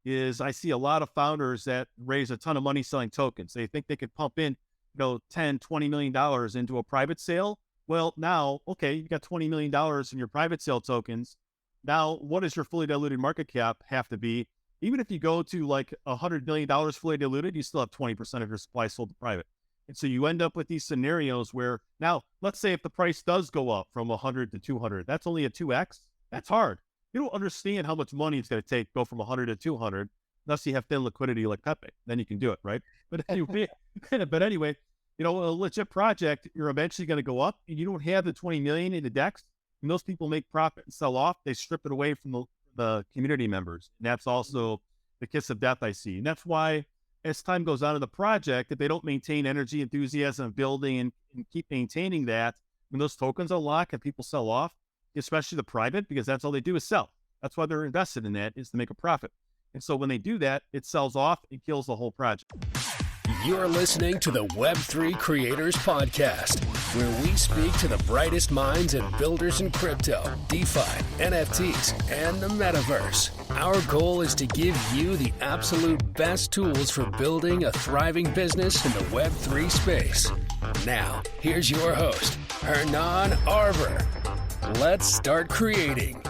is I see a lot of founders that raise a ton of money selling tokens. They think they could pump in, 10, $20 million into a private sale. Well, now, okay, you got $20 million in your private sale tokens. Now, what does your fully diluted market cap have to be? Even if you go to like $100 million fully diluted, you still have 20% of your supply sold to private. And so you end up with these scenarios where now, let's say if the price does go up from 100 to 200, that's only a 2X. That's hard. You don't understand how much money it's going to take to go from 100 to 200, unless you have thin liquidity like Pepe. Then you can do it, right? But anyway, a legit project, you're eventually going to go up, and you don't have the 20 million in the DEX. When those people make profit and sell off, they strip it away from the community members. And that's also the kiss of death I see. And that's why as time goes on in the project, if they don't maintain energy, enthusiasm, building, and keep maintaining that, when those tokens unlock and people sell off, especially the private, because that's all they do is sell. That's why they're invested in that, is to make a profit. And so when they do that, it sells off and kills the whole project. You're listening to the Web3 Creators Podcast, where we speak to the brightest minds and builders in crypto, DeFi, NFTs, and the metaverse. Our goal is to give you the absolute best tools for building a thriving business in the Web3 space. Now, here's your host, Hernan Arber. Let's start creating.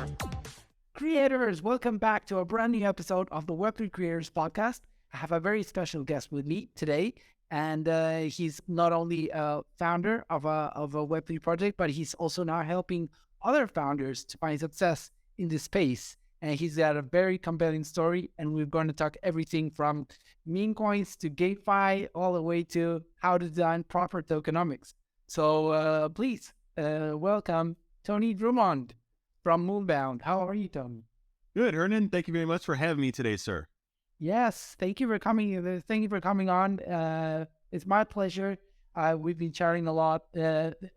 Creators, welcome back to a brand new episode of the Web3 Creators Podcast. I have a very special guest with me today, and he's not only a founder of a Web3 project, but he's also now helping other founders to find success in this space. And he's got a very compelling story, and we're going to talk everything from Memecoins to GameFi, all the way to how to design proper tokenomics. So please welcome Tony Drummond from Moonbound. How are you, Tony? Good, Hernan. Thank you very much for having me today, sir. Yes, thank you for coming. Thank you for coming on. It's my pleasure. We've been chatting a lot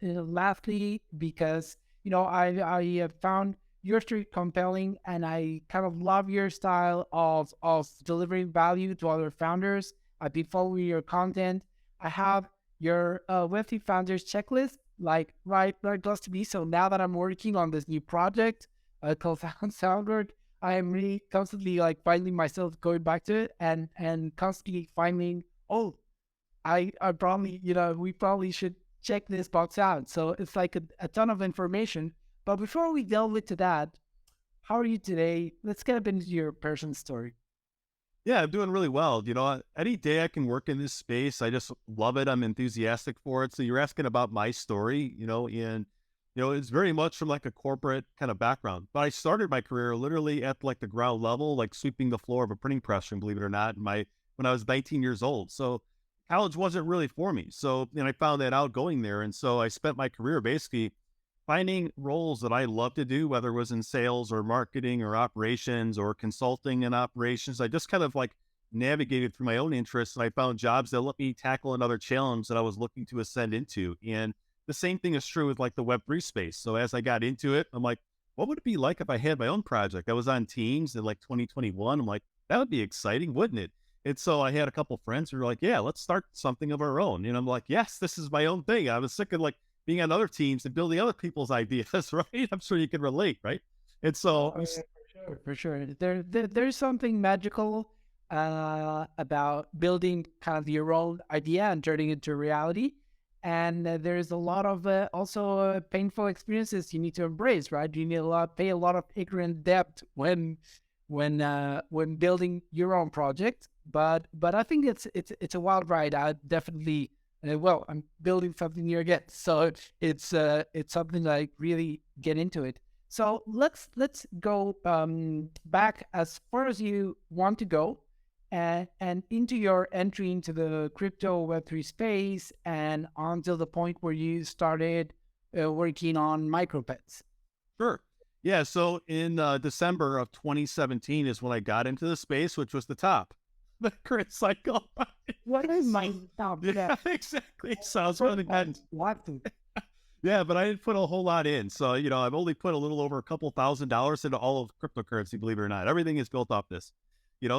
lastly because I found your story compelling, and I kind of love your style of delivering value to other founders. I've been following your content. I have your Web3 founders checklist right close to me. So now that I'm working on this new project called Soundward, I am really constantly finding myself going back to it and constantly finding, I probably, we probably should check this box out. So it's like a ton of information. But before we delve into that, how are you today? Let's get up into your personal story. Yeah, I'm doing really well. Any day I can work in this space, I just love it. I'm enthusiastic for it. So you're asking about my story, and it's very much from like a corporate kind of background. But I started my career literally at like the ground level, like sweeping the floor of a printing press, believe it or not, when I was 19 years old. So college wasn't really for me. So, I found that out going there. And so I spent my career basically finding roles that I love to do, whether it was in sales or marketing or operations or consulting and operations. I just kind of navigated through my own interests, and I found jobs that let me tackle another challenge that I was looking to ascend into. And the same thing is true with the Web3 space. So as I got into it, I'm like, what would it be like if I had my own project? I was on teams in 2021. I'm like, that would be exciting, wouldn't it? And so I had a couple of friends who were like, yeah, let's start something of our own. And I'm like, yes, this is my own thing. I was sick of being on other teams and building other people's ideas, right? I'm sure you can relate, right? And so for sure. There's something magical about building kind of your own idea and turning it into reality. And there's a lot of also painful experiences you need to embrace, right? You need pay a lot of ignorant debt when building your own project. But I think it's a wild ride. I definitely I'm building something here again, so it's something that I really get into it. So let's go back as far as you want to go. And into your entry into the crypto Web3 space and until the point where you started working on MicroPets. Sure. Yeah. So in December of 2017 is when I got into the space, which was the top, the current cycle. What is my top? Yeah, exactly. Sounds really bad. Yeah, but I didn't put a whole lot in. So, I've only put a little over a couple $1,000s into all of cryptocurrency, believe it or not. Everything is built off this.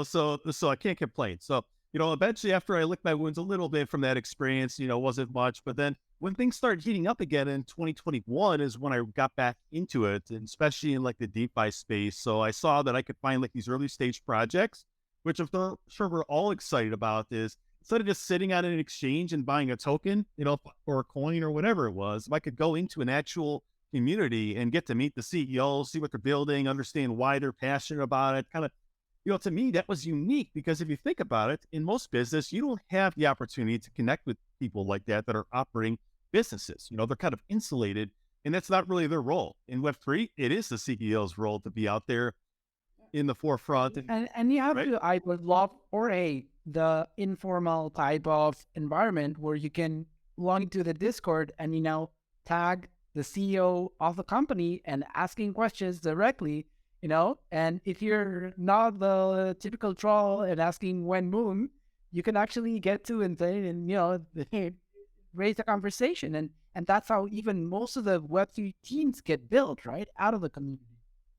So I can't complain. So, eventually after I licked my wounds a little bit from that experience, wasn't much. But then when things started heating up again in 2021 is when I got back into it, and especially in the DeFi space. So I saw that I could find these early stage projects which I'm sure we're all excited about, is instead of just sitting on an exchange and buying a token, or a coin or whatever it was, if I could go into an actual community and get to meet the CEOs, see what they're building, understand why they're passionate about it, kind of, to me, that was unique because if you think about it, in most business, you don't have the opportunity to connect with people like that are operating businesses. They're kind of insulated, and that's not really their role. In Web3, it is the CEO's role to be out there in the forefront. And you have right? to, I would love, the informal type of environment where you can log into the Discord and, tag the CEO of the company and asking questions directly, and if you're not the typical troll and asking when moon, you can actually get to and raise a conversation. And that's how even most of the Web3 teams get built, right? Out of the community.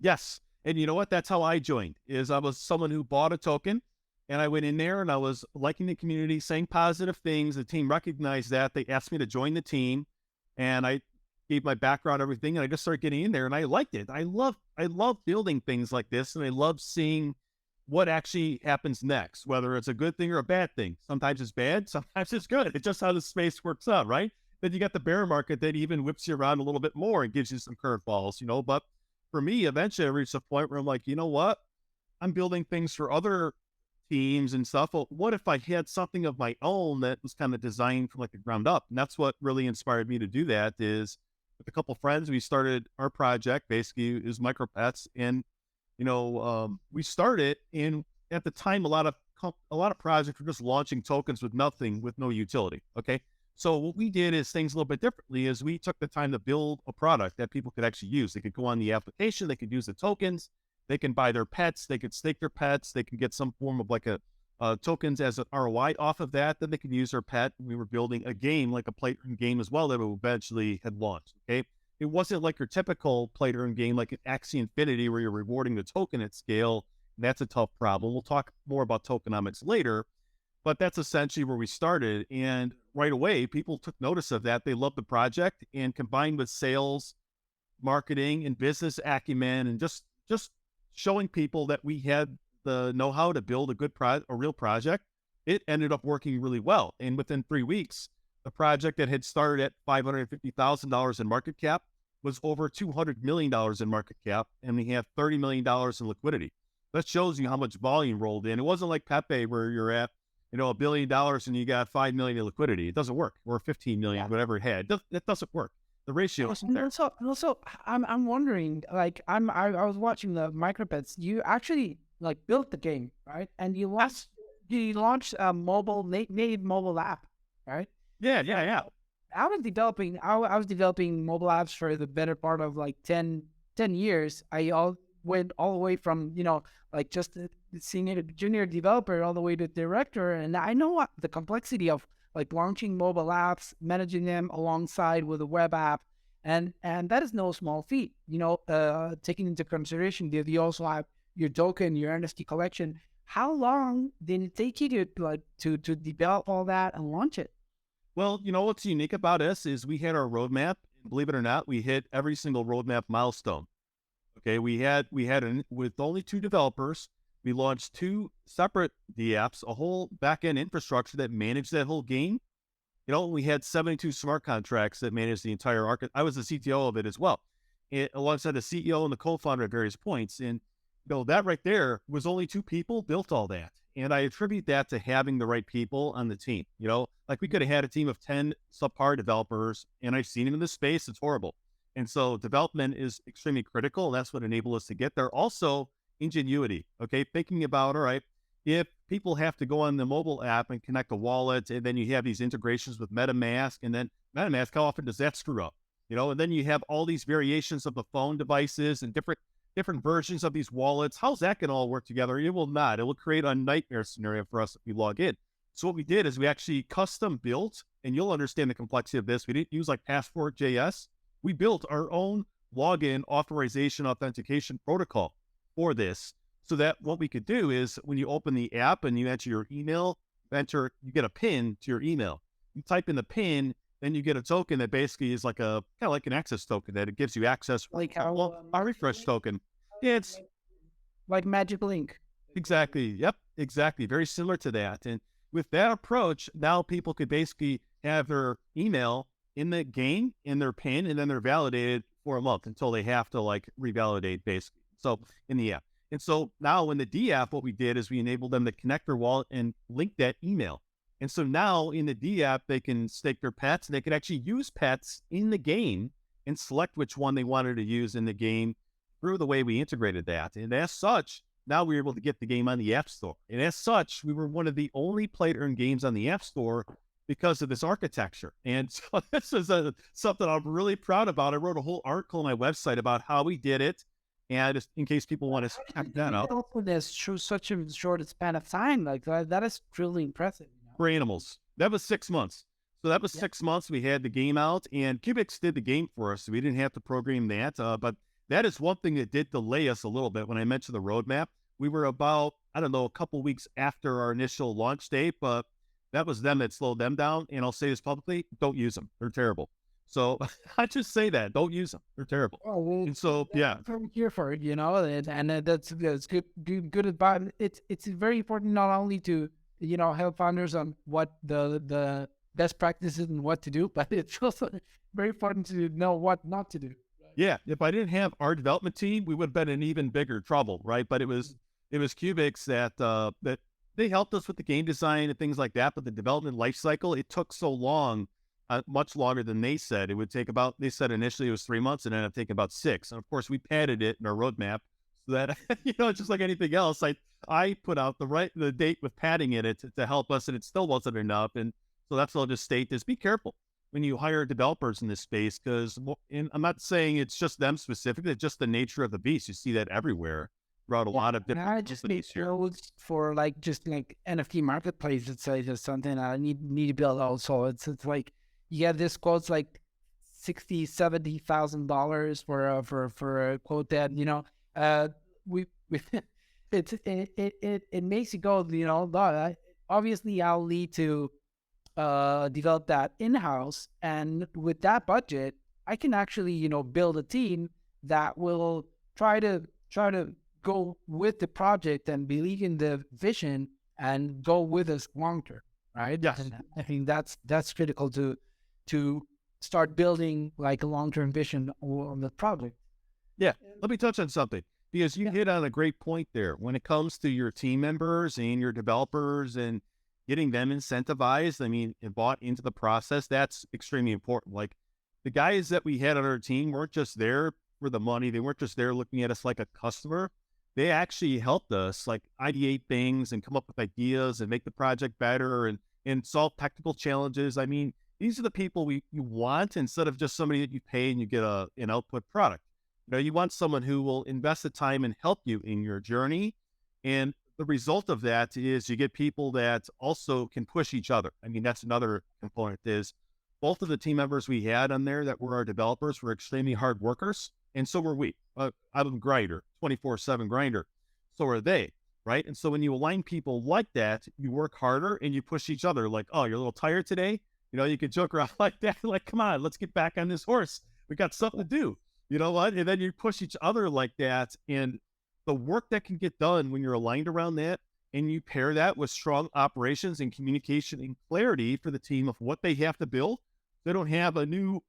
Yes. And you know what? That's how I joined, is I was someone who bought a token and I went in there and I was liking the community, saying positive things. The team recognized that. They asked me to join the team and I gave my background, everything. And I just started getting in there and I liked it. I love building things like this. And I love seeing what actually happens next, whether it's a good thing or a bad thing. Sometimes it's bad, sometimes it's good. It's just how the space works out, right? Then you got the bear market that even whips you around a little bit more and gives you some curveballs, but for me, eventually I reached a point where I'm like, you know what? I'm building things for other teams and stuff. Well, what if I had something of my own that was kind of designed from like the ground up? And that's what really inspired me to do that. Is with a couple of friends, we started our project. Basically, is MicroPets, and we started. And at the time, a lot of projects were just launching tokens with nothing, with no utility. Okay. So what we did is things a little bit differently. Is we took the time to build a product that people could actually use. They could go on the application, they could use the tokens, they can buy their pets, they could stake their pets, they can get some form of like a tokens as an ROI off of that. Then they can use their pet. We were building a game, like a play-to-earn game as well, that we eventually had launched. Okay, it wasn't like your typical play-to-earn game like an Axie Infinity where you're rewarding the token at scale. That's a tough problem. We'll talk more about tokenomics later. But that's essentially where we started. And right away, people took notice of that. They loved the project, and combined with sales, marketing, and business acumen, and just showing people that we had the know-how to build a real project, it ended up working really well. And within 3 weeks, the project that had started at $550,000 in market cap was over $200 million in market cap, and we have $30 million in liquidity. That shows you how much volume rolled in. It wasn't like Pepe where you're at $1 billion and you got 5 million in liquidity. It doesn't work. Or 15 million, whatever it had. That doesn't work. The ratio isn't there. Also, I'm wondering, like, I was watching the MicroPets. You actually built the game, right? And you launched a native mobile app, right? Yeah. I was developing mobile apps for the better part of 10 years. Went all the way from, just a senior junior developer all the way to director. And I know what the complexity of launching mobile apps, managing them alongside with a web app. And that is no small feat, taking into consideration that you also have your token, your NFT collection. How long did it take you to develop all that and launch it? Well, what's unique about us is we had our roadmap. Believe it or not, we hit every single roadmap milestone. Okay, we had with only 2 developers, we launched 2 separate DApps, a whole backend infrastructure that managed that whole game. We had 72 smart contracts that managed the entire architecture. I was the CTO of it as well, alongside the CEO and the co-founder at various points. And that right there was only 2 people built all that. And I attribute that to having the right people on the team. We could have had a team of 10 subpar developers, and I've seen them in this space. It's horrible. And so development is extremely critical. And that's what enabled us to get there. Also, ingenuity. Okay. Thinking about, all right, if people have to go on the mobile app and connect a wallet, and then you have these integrations with MetaMask, and then MetaMask, how often does that screw up? And then you have all these variations of the phone devices and different versions of these wallets. How's that going to all work together? It will not. It will create a nightmare scenario for us if we log in. So what we did is we actually custom built, and you'll understand the complexity of this. We didn't use Passport.js. We built our own login authorization authentication protocol for this, so that what we could do is when you open the app and you enter your email, you get a PIN to your email. You type in the PIN, then you get a token that basically is kind of like an access token that it gives you access. Like how a refresh token. Yeah, it's like Magic Link. Exactly. Yep. Exactly. Very similar to that. And with that approach, now people could basically have their email in the game, in their PIN, and then they're validated for a month until they have to like revalidate basically. So in the app. And so now in the D app, what we did is we enabled them to connect their wallet and link that email. And so now in the D app, they can stake their pets and they can actually use pets in the game and select which one they wanted to use in the game through the way we integrated that. And as such, now we were able to get the game on the App Store. And as such, we were one of the only play-to-earn games on the App Store because of this architecture. And so this is something I'm really proud about. I wrote a whole article on my website about how we did it. And just in case people want to check that out. There's such a short span of time. Like that is truly impressive. For animals. That was 6 months. So that was 6 months. We had the game out and Cubics did the game for us. So we didn't have to program that. But that is one thing that did delay us a little bit. When I mentioned the roadmap, we were about, I don't know, a couple weeks after our initial launch date, but that was them that slowed them down. And I'll say this publicly, don't use them. They're terrible. So I just say that, don't use them. They're terrible. Oh, well, and so, yeah. I'm here for it, and that's good advice. It's very important not only to, help founders on what the best practices and what to do, but it's also very important to know what not to do. Yeah, if I didn't have our development team, we would have been in even bigger trouble, right? But it was Cubics that they helped us with the game design and things like that. But the development life cycle, it took so long, much longer than they said. It would take about, they said initially it was 3 months and ended up taking about 6. And of course, we padded it in our roadmap so that just like anything else, I put out the date with padding in it to help us, and it still wasn't enough. And so that's what I'll just state is be careful when you hire developers in this space, because I'm not saying it's just them specifically, it's just the nature of the beast. You see that everywhere throughout a lot of different. I just made notes for like NFT marketplace. It's just something I need to build also. It's like you get this quotes like $60,000-$70,000 for a quote that we it makes you go obviously I'll need to develop that in-house, and with that budget I can actually build a team that will try to go with the project and believe in the vision and go with us long term, right? Yes. And I think that's critical to start building like a long-term vision on the project. Yeah, let me touch on something, because you hit on a great point there when it comes to your team members and your developers and getting them incentivized, and bought into the process. That's extremely important. Like the guys that we had on our team weren't just there for the money. They weren't just there looking at us like a customer. They actually helped us like ideate things and come up with ideas and make the project better and solve technical challenges. These are the people you want, instead of just somebody that you pay and you get an output product. You want someone who will invest the time and help you in your journey. And the result of that is you get people that also can push each other. That's another component is both of the team members we had on there that were our developers were extremely hard workers. And so were we. I'm a grinder, 24/7 grinder. So are they, right? And so when you align people like that, you work harder and you push each other. Like, oh, you're a little tired today? You can joke around like that. Like, come on, let's get back on this horse. We got something to do. You know what? And then you push each other like that. And the work that can get done when you're aligned around that, and you pair that with strong operations and communication and clarity for the team of what they have to build. They don't have a new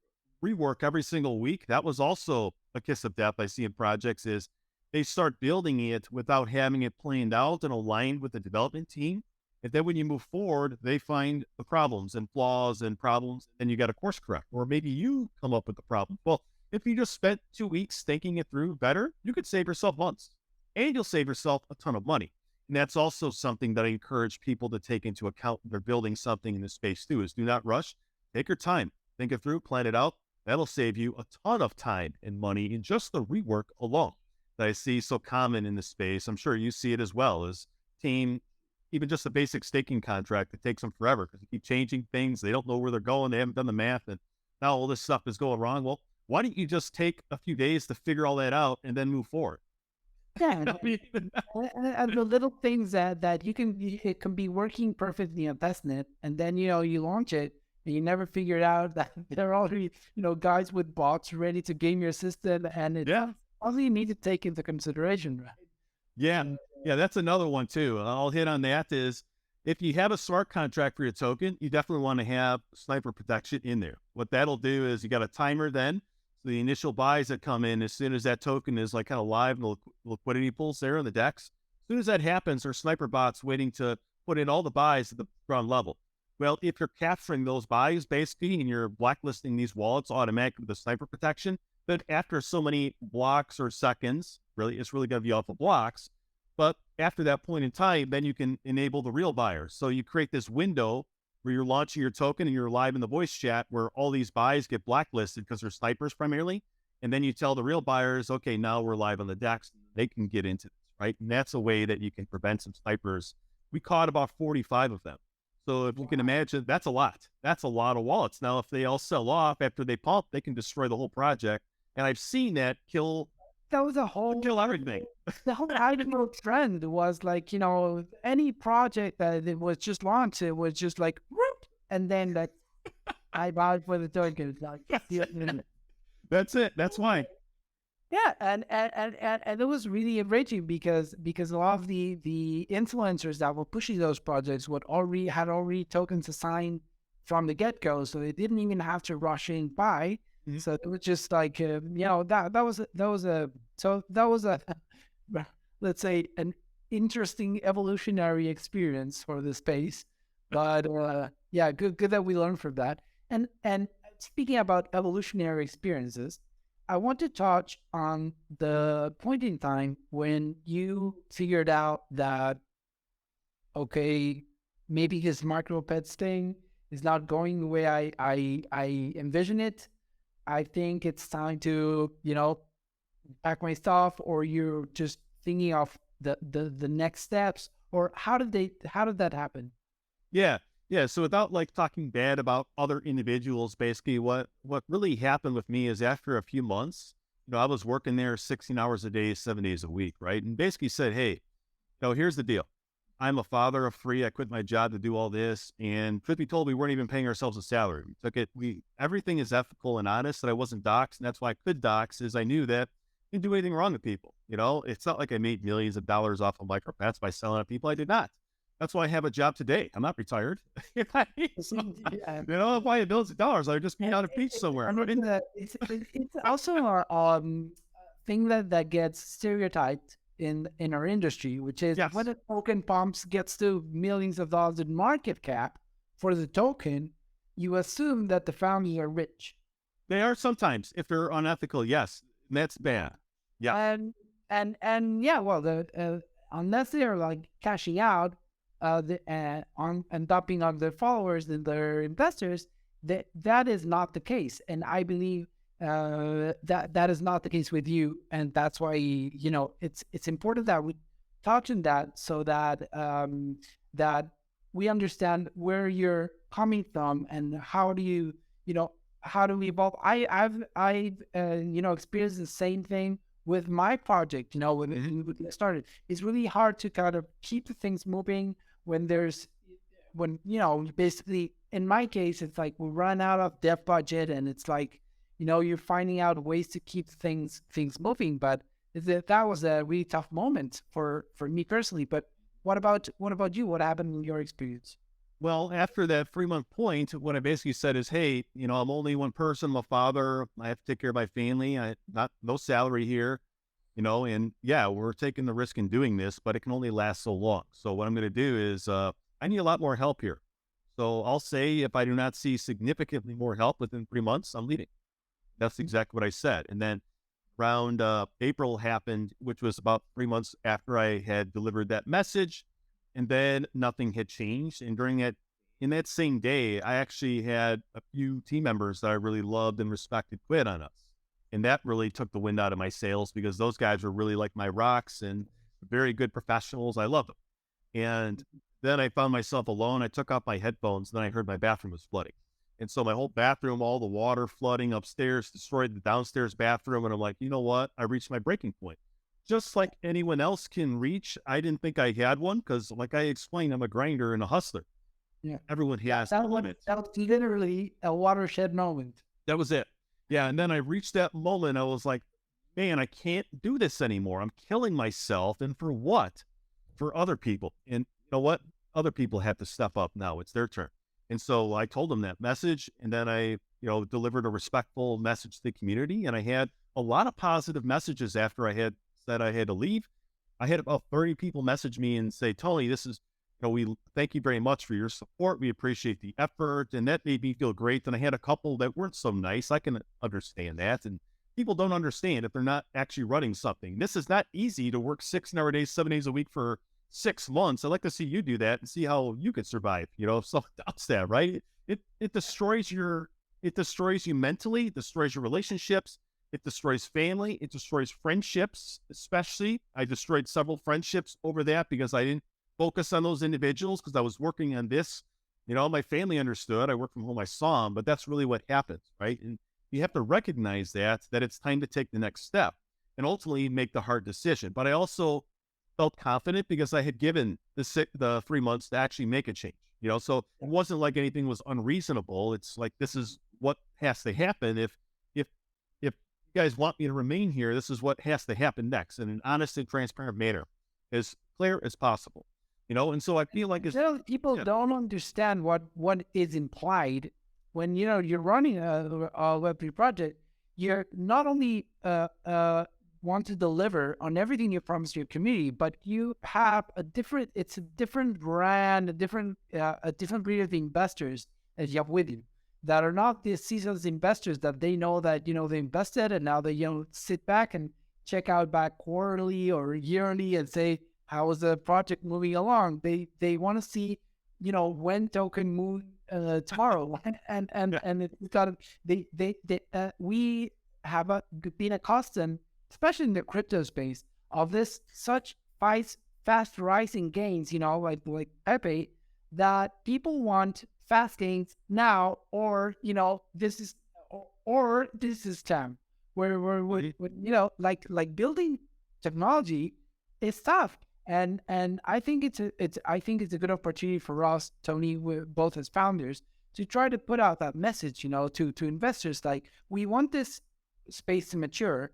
rework every single week. That was also a kiss of death I see in projects, is they start building it without having it planned out and aligned with the development team. And then when you move forward, they find the problems and flaws and problems, and you got to course correct, or maybe you come up with the problem. Well, if you just spent 2 weeks thinking it through better, you could save yourself months, and you'll save yourself a ton of money. And that's also something that I encourage people to take into account when they're building something in this space too, is do not rush. Take your time, think it through, plan it out. That'll save you a ton of time and money in just the rework alone that I see so common in this space. I'm sure you see it as well as team, even just a basic staking contract. It takes them forever because they keep changing things. They don't know where they're going. They haven't done the math, and now all this stuff is going wrong. Well, why don't you just take a few days to figure all that out and then move forward? Yeah, and the little things that it can be working perfectly on testnet, and then you launch it and you never figured out that there are already guys with bots ready to game your system, and it's all you need to take into consideration, right? Yeah, Yeah, that's another one too. I'll hit on that is if you have a smart contract for your token, you definitely want to have sniper protection in there. What that'll do is you got a timer then. So the initial buys that come in, as soon as that token is like kind of live and the liquidity pools there on the DEX, as soon as that happens, there's sniper bots waiting to put in all the buys at the ground level. Well, if you're capturing those buys basically and you're blacklisting these wallets automatically with the sniper protection, but after so many blocks or seconds, really, it's really going to be off of blocks. But after that point in time, then you can enable the real buyers. So you create this window where you're launching your token and you're live in the voice chat where all these buys get blacklisted because they're snipers primarily. And then you tell the real buyers, okay, now we're live on the DEX. They can get into this, right? And that's a way that you can prevent some snipers. We caught about 45 of them. So if you can imagine, that's a lot. That's a lot of wallets. Now, if they all sell off after they pump, they can destroy the whole project. And I've seen that kill everything. The whole ideal trend was like, any project that it was just launched, it was just like, whoop, and then like, I bought for the token. Like, That's it. That's why. Yeah, and it was really enraging because a lot of the influencers that were pushing those projects had already tokens assigned from the get-go, so they didn't even have to rush in buy. Mm-hmm. So it was just like that was a let's say an interesting evolutionary experience for the space. But yeah, good that we learned from that. And speaking about evolutionary experiences, I want to touch on the point in time when you figured out that, okay, maybe his MicroPets thing is not going the way I envision it. I think it's time to, pack my stuff, or you're just thinking of the next steps, or how did that happen? Yeah. So without like talking bad about other individuals, basically what really happened with me is after a few months, I was working there 16 hours a day, 7 days a week, right? And basically said, hey, here's the deal. I'm a father of 3. I quit my job to do all this. And truth be told, we weren't even paying ourselves a salary. We took it. Everything is ethical and honest, that I wasn't doxxed. And that's why I could dox, is I knew that I didn't do anything wrong to people. It's not like I made millions of dollars off of MicroPets by selling to people. I did not. That's why I have a job today. I'm not retired. If I had billions of dollars, I'd just be on a beach somewhere. It's also a thing that gets stereotyped in our industry, which is when a token pumps gets to millions of dollars in market cap for the token, you assume that the founders are rich. They are sometimes, if they're unethical. Yes, that's bad. Yeah, and yeah, well, unless they are like cashing out and dumping on their followers and their investors, that is not the case. And I believe that is not the case with you, and that's why it's important that we touch on that, so that that we understand where you're coming from and how do you how do we evolve. I've experienced the same thing with my project. When it started, it's really hard to kind of keep things moving when basically in my case, it's like we run out of dev budget, and it's like you're finding out ways to keep things moving. But that was a really tough moment for me personally. But what about you? What happened in your experience? Well, after that 3-month point, what I basically said is, hey, I'm only one person. I'm a father. I have to take care of my family. No salary here, and yeah, we're taking the risk in doing this, but it can only last so long. So what I'm going to do is, I need a lot more help here. So I'll say if I do not see significantly more help within 3 months, I'm leaving. That's exactly what I said. And then around April happened, which was about 3 months after I had delivered that message. And then nothing had changed. And in that same day, I actually had a few team members that I really loved and respected quit on us. And that really took the wind out of my sails, because those guys were really like my rocks and very good professionals. I loved them. And then I found myself alone. I took off my headphones, and then I heard my bathroom was flooding. And so my whole bathroom, all the water flooding upstairs, destroyed the downstairs bathroom. And I'm like, you know what? I reached my breaking point. Just like anyone else can reach. I didn't think I had one, because like I explained, I'm a grinder and a hustler. Yeah. Everyone has limits. That was literally a watershed moment. That was it. Yeah. And then I reached that moment. I was like, man, I can't do this anymore. I'm killing myself. And for what? for other people. And you know what? Other people have to step up now. It's their turn. And so I told them that message, and then I, delivered a respectful message to the community. And I had a lot of positive messages after I had said I had to leave. I had about 30 people message me and say, Tony, this is, we thank you very much for your support. We appreciate the effort. And that made me feel great. And I had a couple that weren't so nice. I can understand that. And people don't understand if they're not actually running something. This is not easy to work 6 days, 7 days a week for 6 months. I'd like to see you do that and see how you could survive. If someone doubts that, right? It destroys you mentally, it destroys your relationships, it destroys family, it destroys friendships, especially. I destroyed several friendships over that because I didn't focus on those individuals because I was working on this. My family understood. I worked from home, I saw them, but that's really what happens, right? And you have to recognize that it's time to take the next step and ultimately make the hard decision. But I also felt confident because I had given the 3 months to actually make a change, so it wasn't like anything was unreasonable. It's like, this is what has to happen. If you guys want me to remain here, this is what has to happen next in an honest and transparent manner, as clear as possible, and so I feel like people don't understand what is implied when, you're running a Web3 project. You're not only want to deliver on everything you promise to your community, but you have a different brand, a different breed of investors that you have with you that are not the seasoned investors that they know that, they invested and now they, sit back and check out back quarterly or yearly and say, how is the project moving along? They want to see, when token move tomorrow. and it's got, we have been accustomed, especially in the crypto space, of this such fast rising gains, like Pepe, that people want fast gains now, or this is time where like building technology is tough, and I think it's a good opportunity for us, Tony, both as founders, to try to put out that message, to investors, like, we want this space to mature.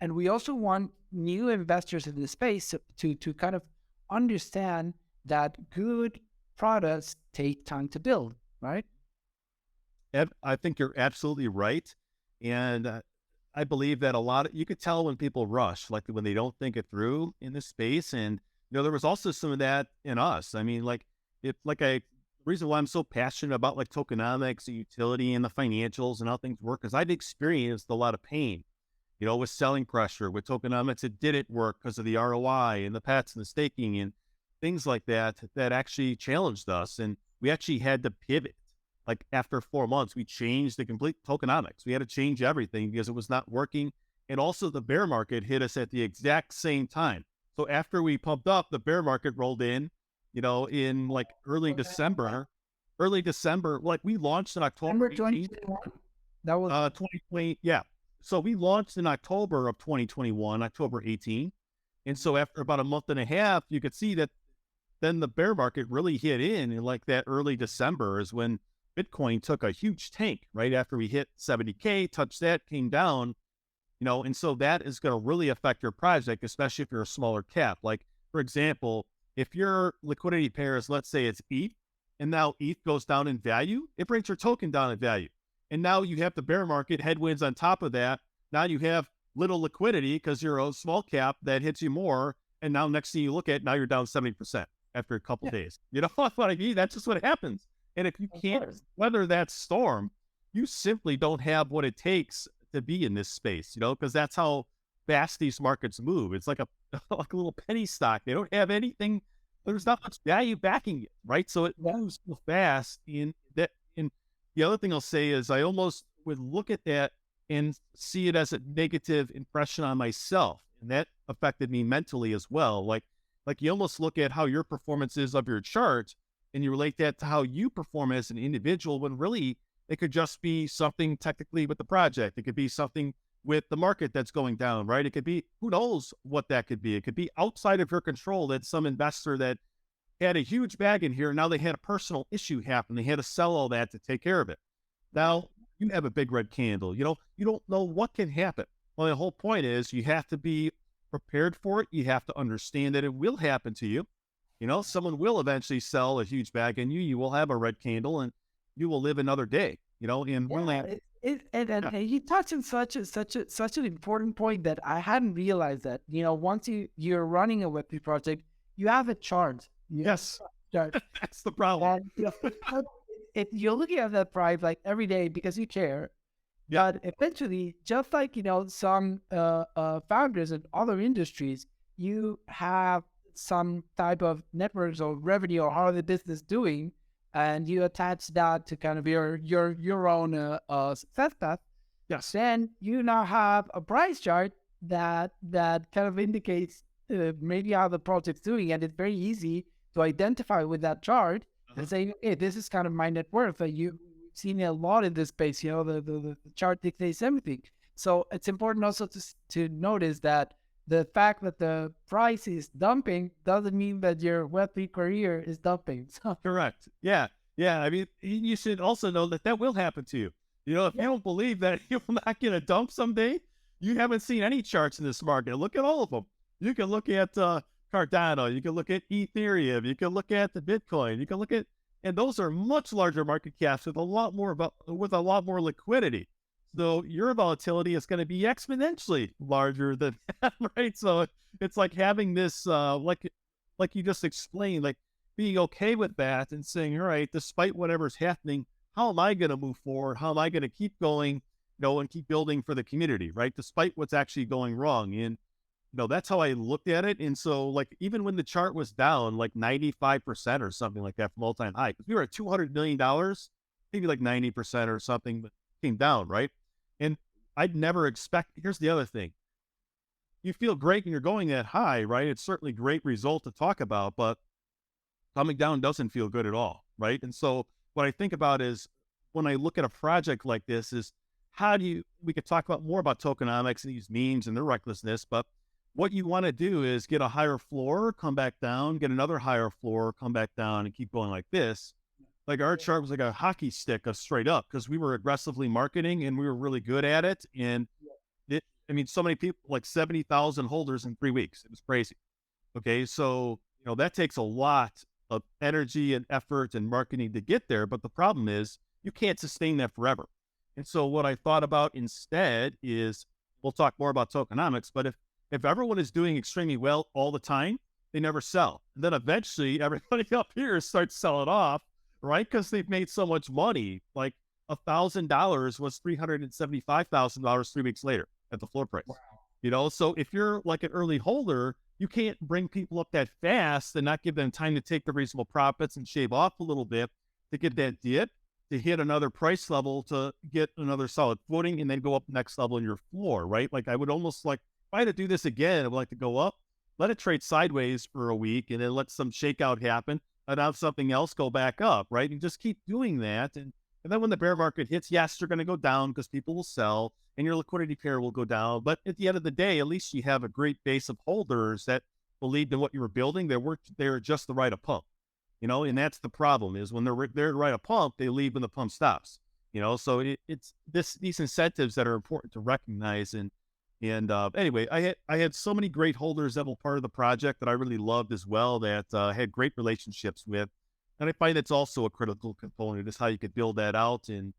And we also want new investors in the space to kind of understand that good products take time to build, right? Ed, I think you're absolutely right. And I believe that you could tell when people rush, like when they don't think it through in this space. And, there was also some of that in us. I mean, the reason why I'm so passionate about like tokenomics, the utility and the financials and how things work, is I've experienced a lot of pain. With selling pressure, with tokenomics, it didn't work because of the ROI and the pets and the staking and things like that actually challenged us. And we actually had to pivot. Like after 4 months, we changed the complete tokenomics. We had to change everything because it was not working. And also the bear market hit us at the exact same time. So after we pumped up, the bear market rolled in, in like early December, like we launched in October 2021. That was 2020. Yeah. So we launched in October of 2021, October 18. And so after about a month and a half, you could see that then the bear market really hit in like that early December is when Bitcoin took a huge tank right after we hit 70K, touched that, came down, and so that is going to really affect your project, especially if you're a smaller cap. Like, for example, if your liquidity pair is, let's say it's ETH, and now ETH goes down in value, it brings your token down in value. And now you have the bear market headwinds on top of that. Now you have little liquidity because you're a small cap that hits you more. And now next thing you look at, now you're down 70% after a couple days. You know what I mean? That's just what happens. And if you can't weather that storm, you simply don't have what it takes to be in this space, because that's how fast these markets move. It's like a little penny stock. They don't have anything. There's not much value backing it, right? So it moves so fast. And the other thing I'll say is I almost would look at that and see it as a negative impression on myself. And that affected me mentally as well. Like you almost look at how your performance is of your chart and you relate that to how you perform as an individual, when really it could just be something technically with the project. It could be something with the market that's going down, right? It could be, who knows what that could be. It could be outside of your control, that some investor that had a huge bag in here, and now they had a personal issue happen. They had to sell all that to take care of it. Now you have a big red candle. You don't know what can happen. Well, the whole point is you have to be prepared for it. You have to understand that it will happen to you. Someone will eventually sell a huge bag and you will have a red candle and you will live another day, and and you touched on such an important point that I hadn't realized that, once you're running a Web3 project, you have a chart. Yes. Chart. That's the problem. And, if you're looking at that price like every day because you care, but eventually, just like, some founders in other industries, you have some type of networks or revenue or how the business doing, and you attach that to kind of your own success path. Yes. Then you now have a price chart that kind of indicates maybe how the project's doing, and it's very easy to identify with that chart and say, hey, this is kind of my net worth. You've seen it a lot in this space. The chart dictates everything. So it's important also to notice that the fact that the price is dumping doesn't mean that your Web3 career is dumping. So. Correct. Yeah. I mean, you should also know that will happen to you. If you don't believe that you're not going to dump someday, you haven't seen any charts in this market. Look at all of them. You can look at Cardano. You can look at Ethereum. You can look at the Bitcoin. You can look at, and those are much larger market caps with a lot more liquidity. So your volatility is going to be exponentially larger than that, right? So it's like having this, like you just explained, like being okay with that and saying, all right, despite whatever's happening, how am I going to move forward? How am I going to keep going, and keep building for the community, right? Despite what's actually going wrong. And, that's how I looked at it. And so like, even when the chart was down, like 95% or something like that from all-time high, because we were at $200 million, maybe like 90% or something, but came down, right? And I'd never expect, here's the other thing. You feel great when you're going that high, right? It's certainly a great result to talk about, but coming down doesn't feel good at all, right? And so what I think about is when I look at a project like this is we could talk about more about tokenomics and these memes and their recklessness, but what you want to do is get a higher floor, come back down, get another higher floor, come back down, and keep going like this. Like our chart was like a hockey stick of straight up because we were aggressively marketing and we were really good at it. And so many people, like 70,000 holders in 3 weeks. It was crazy. Okay. So, that takes a lot of energy and effort and marketing to get there. But the problem is you can't sustain that forever. And so what I thought about instead is, we'll talk more about tokenomics, but if everyone is doing extremely well all the time, they never sell. And then eventually everybody up here starts selling off, right? Because they've made so much money. Like $1,000 was $375,000 3 weeks later at the floor price. Wow. So if you're like an early holder, you can't bring people up that fast and not give them time to take the reasonable profits and shave off a little bit to get that dip, to hit another price level, to get another solid footing, and then go up next level in your floor, right? Like I would almost like, if I had to do this again, I would like to go up, let it trade sideways for a week, and then let some shakeout happen, and have something else go back up, right? And just keep doing that. And then when the bear market hits, yes, you're going to go down because people will sell and your liquidity pair will go down. But at the end of the day, at least you have a great base of holders that believed in what you were building. They're just the right a pump, and that's the problem is when they're right a pump, they leave when the pump stops, so it's these incentives that are important to recognize. And anyway, I had so many great holders that were part of the project that I really loved as well, that I had great relationships with. And I find that's also a critical component is how you could build that out. And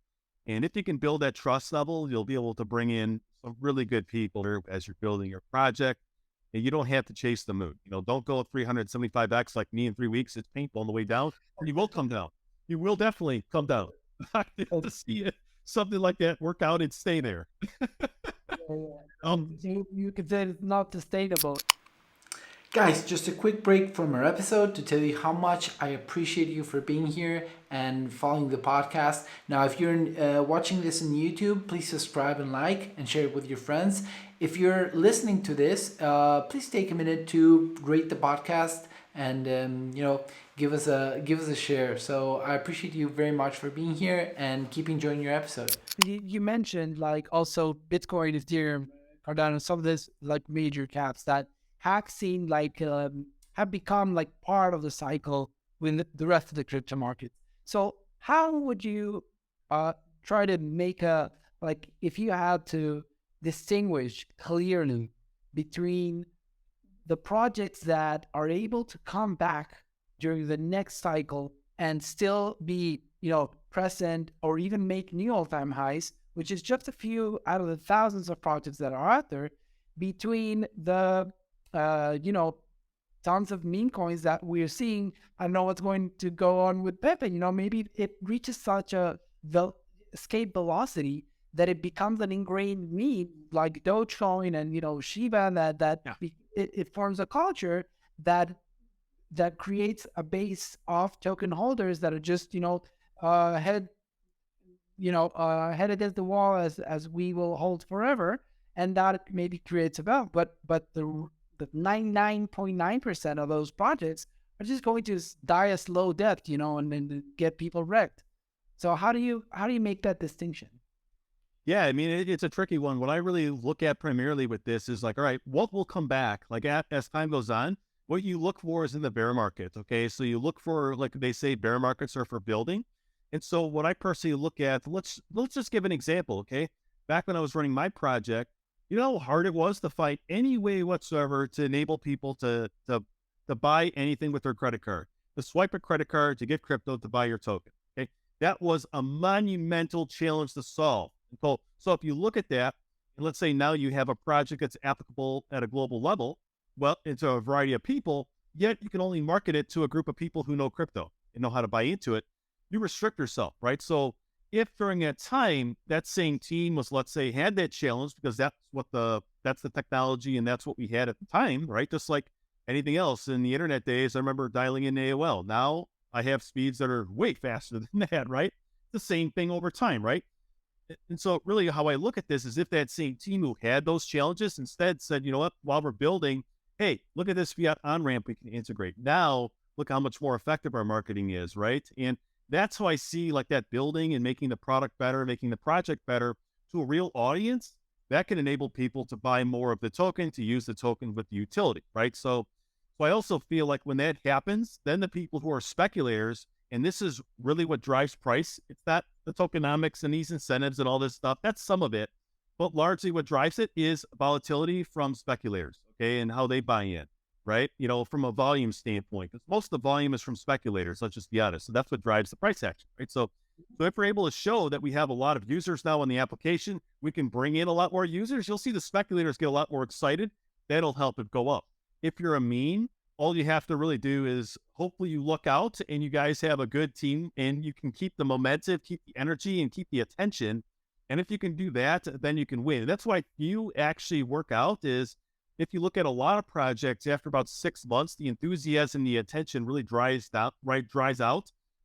if you can build that trust level, you'll be able to bring in some really good people as you're building your project. And you don't have to chase the moon. Don't go 375x like me in 3 weeks. It's painful on the way down. And you will come down. You will definitely come down. To see it, something like that work out and stay there. You could say it's not sustainable. Guys, just a quick break from our episode to tell you how much I appreciate you for being here and following the podcast. Now, if you're watching this on YouTube, please subscribe and like and share it with your friends. If you're listening to this, please take a minute to rate the podcast and give us a share. So I appreciate you very much for being here and keep enjoying your episode. You mentioned like also Bitcoin, Ethereum, Cardano, some of this like major caps that have seen like have become like part of the cycle with the rest of the crypto market. So how would you try to make if you had to distinguish clearly between the projects that are able to come back during the next cycle and still be, present or even make new all-time highs, which is just a few out of the thousands of projects that are out there, between the, tons of meme coins that we're seeing. I don't know what's going to go on with Pepe. Maybe it reaches such a escape velocity that it becomes an ingrained meme like Dogecoin and, Shiba, it forms a culture that creates a base of token holders that are just, head against the wall as we will hold forever. And that maybe creates a wealth. But the 99.9% of those projects are just going to die a slow death, and then get people wrecked. So how do you make that distinction? Yeah, I mean, it's a tricky one. What I really look at primarily with this is like, all right, what will come back? Like as time goes on, what you look for is in the bear market. Okay, so you look for, like they say, bear markets are for building. And so what I personally look at, let's just give an example. Okay, back when I was running my project, you know how hard it was to find any way whatsoever to enable people to buy anything with their credit card, to swipe a credit card to get crypto to buy your token. Okay, that was a monumental challenge to solve. So if you look at that, and let's say now you have a project that's applicable at a global level, well, it's a variety of people, yet you can only market it to a group of people who know crypto and know how to buy into it. You restrict yourself, right? So if during that time, that same team was, let's say, had that challenge because that's the technology and that's what we had at the time, right? Just like anything else in the internet days, I remember dialing in AOL. Now I have speeds that are way faster than that, right? The same thing over time, right? And so really how I look at this is if that same team who had those challenges instead said, you know what, while we're building, hey, look at this fiat on-ramp we can integrate. Now, look how much more effective our marketing is, right? And that's how I see like that building and making the product better, making the project better to a real audience that can enable people to buy more of the token, to use the token with the utility, right? So I also feel like when that happens, then the people who are speculators, and this is really what drives price. It's not the tokenomics and these incentives and all this stuff. That's some of it. But largely what drives it is volatility from speculators, okay, and how they buy in, right? From a volume standpoint, because most of the volume is from speculators, let's just be honest. So that's what drives the price action, right? So if we're able to show that we have a lot of users now on the application, we can bring in a lot more users. You'll see the speculators get a lot more excited. That'll help it go up. If you're a meme, all you have to really do is hopefully you look out and you guys have a good team and you can keep the momentum, keep the energy, and keep the attention. And if you can do that, then you can win. And that's why you actually work out is if you look at a lot of projects after about 6 months, the enthusiasm, the attention really dries out,